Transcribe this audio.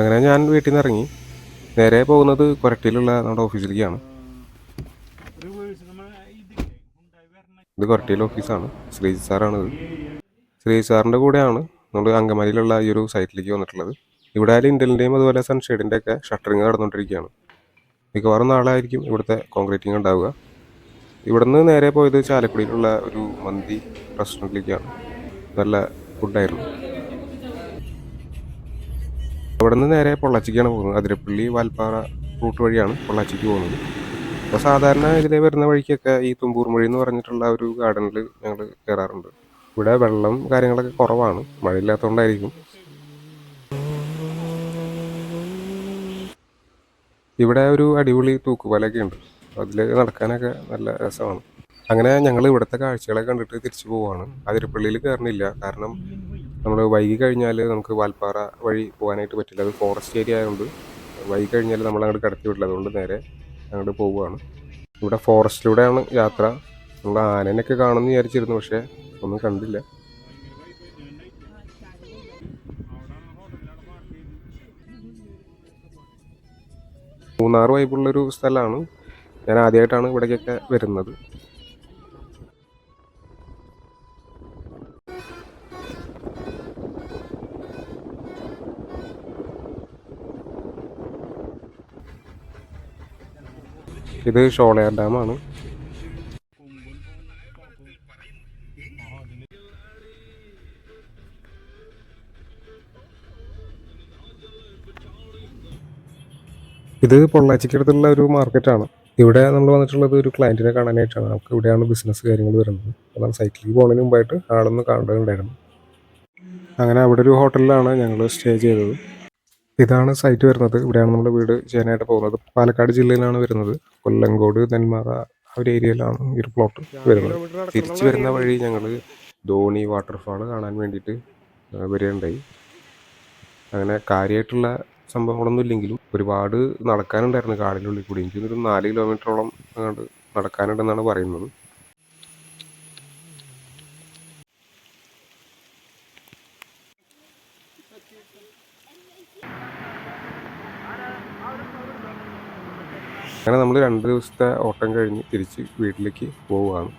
അങ്ങനെ ഞാൻ വീട്ടിൽ നിന്ന് ഇറങ്ങി നേരെ പോകുന്നത് കൊരട്ടിയിലുള്ള നമ്മുടെ ഓഫീസിലേക്കാണ്. ഇത് കൊരട്ടിയിലെ ഓഫീസാണ്. ശ്രീജിത്ത് സാറാണ് ഇത്. ശ്രീജിത്ത് സാറിൻ്റെ കൂടെയാണ് നമ്മൾ അങ്കമാലിയിലുള്ള ഈ ഒരു സൈറ്റിലേക്ക് വന്നിട്ടുള്ളത്. ഇവിടെ ആയാലും ഇന്റലിൻ്റെയും അതുപോലെ സൺഷെയ്ഡിൻ്റെ ഒക്കെ ഷട്ടറിങ് നടന്നുകൊണ്ടിരിക്കുകയാണ്. മിക്കവാറും നാളെ ആയിരിക്കും ഇവിടുത്തെ കോൺക്രീറ്റിംഗ് ഉണ്ടാവുക. ഇവിടുന്ന് നേരെ പോയത് ചാലക്കുടിയിലുള്ള ഒരു മന്തി റെസ്റ്റോറൻറ്റിലേക്കാണ്. നല്ല ഫുഡായിരുന്നു. അവിടെ നിന്ന് നേരെ പൊള്ളാച്ചിക്കാണ് പോകുന്നത്. അതിരപ്പള്ളി വാൽപ്പാറ റൂട്ട് വഴിയാണ് പൊള്ളാച്ചിക്ക് പോകുന്നത്. അപ്പോൾ സാധാരണ ഇതിലെ വരുന്ന വഴിക്കൊക്കെ ഈ തുമ്പൂർ മൊഴി എന്ന് പറഞ്ഞിട്ടുള്ള ഒരു ഗാർഡനിൽ ഞങ്ങൾ കയറാറുണ്ട്. ഇവിടെ വെള്ളം കാര്യങ്ങളൊക്കെ കുറവാണ്, മഴയില്ലാത്തതുകൊണ്ടായിരിക്കും. ഇവിടെ ഒരു അടിപൊളി തൂക്കുപാലൊക്കെ ഉണ്ട്. അതിൽ നടക്കാനൊക്കെ നല്ല രസമാണ്. അങ്ങനെ ഞങ്ങൾ ഇവിടുത്തെ കാഴ്ചകളൊക്കെ കണ്ടിട്ട് തിരിച്ചു പോവുകയാണ്. അതിരപ്പള്ളിയിൽ കയറണില്ല, കാരണം നമ്മൾ വൈകി കഴിഞ്ഞാൽ നമുക്ക് വാൽപ്പാറ വഴി പോകാനായിട്ട് പറ്റില്ല. അത് ഫോറസ്റ്റ് ഏരിയ ആയതുകൊണ്ട് വൈകി കഴിഞ്ഞാൽ നമ്മൾ അങ്ങോട്ട് കടത്തി വിടില്ല. അതുകൊണ്ട് നേരെ അങ്ങോട്ട് പോവുകയാണ്. ഇവിടെ ഫോറസ്റ്റിലൂടെയാണ് യാത്ര. നമ്മൾ ആനേനൊക്കെ കാണുമെന്ന് വിചാരിച്ചിരുന്നു, പക്ഷേ ഒന്നും കണ്ടില്ല. മൂന്നാർ വൈബുള്ളൊരു സ്ഥലമാണ്. ഞാൻ ആദ്യമായിട്ടാണ് ഇവിടേക്കൊക്കെ വരുന്നത്. ഇത് ഷോളയാർ ഡാമാണ്. ഇത് പൊള്ളാച്ചിക്കടുത്തുള്ള ഒരു മാർക്കറ്റാണ്. ഇവിടെ നമ്മൾ വന്നിട്ടുള്ളത് ഒരു ക്ലയൻറ്റിനെ കാണാനായിട്ടാണ്. നമുക്ക് ഇവിടെയാണ് ബിസിനസ് കാര്യങ്ങൾ വരുന്നത്. അപ്പോൾ സൈറ്റിലേക്ക് പോകുന്നതിന് മുമ്പായിട്ട് ആളൊന്ന് കാണേണ്ടതുണ്ടായിരുന്നു. അങ്ങനെ അവിടെ ഒരു ഹോട്ടലിലാണ് ഞങ്ങൾ സ്റ്റേ ചെയ്തത്. ഇതാണ് സൈറ്റ് വരുന്നത്. ഇവിടെയാണ് നമ്മൾ വീട് ചെയ്യാനായിട്ട് പോകുന്നത്. പാലക്കാട് ജില്ലയിലാണ് വരുന്നത്. കൊല്ലങ്കോട്, നെന്മാറ ആ ഒരു ഏരിയയിലാണ് ഈ ഒരു പ്ലോട്ട് വരുന്നത്. തിരിച്ചു വരുന്ന വഴി ഞങ്ങൾ ധോണി വാട്ടർഫാൾ കാണാൻ വേണ്ടിയിട്ട് വരികയുണ്ടായി. അങ്ങനെ കാര്യമായിട്ടുള്ള സംഭവങ്ങളൊന്നും ഇല്ലെങ്കിലും ഒരുപാട് നടക്കാനുണ്ടായിരുന്നു കാടിനുള്ളിൽ കൂടി. എനിക്കൊരു 4 കിലോമീറ്ററോളം അങ്ങോട്ട് നടക്കാനുണ്ടെന്നാണ് പറയുന്നത്. അങ്ങനെ നമ്മൾ 2 ദിവസത്തെ ഓട്ടം കഴിഞ്ഞ് തിരിച്ച് വീട്ടിലേക്ക് പോവുകയാണ്.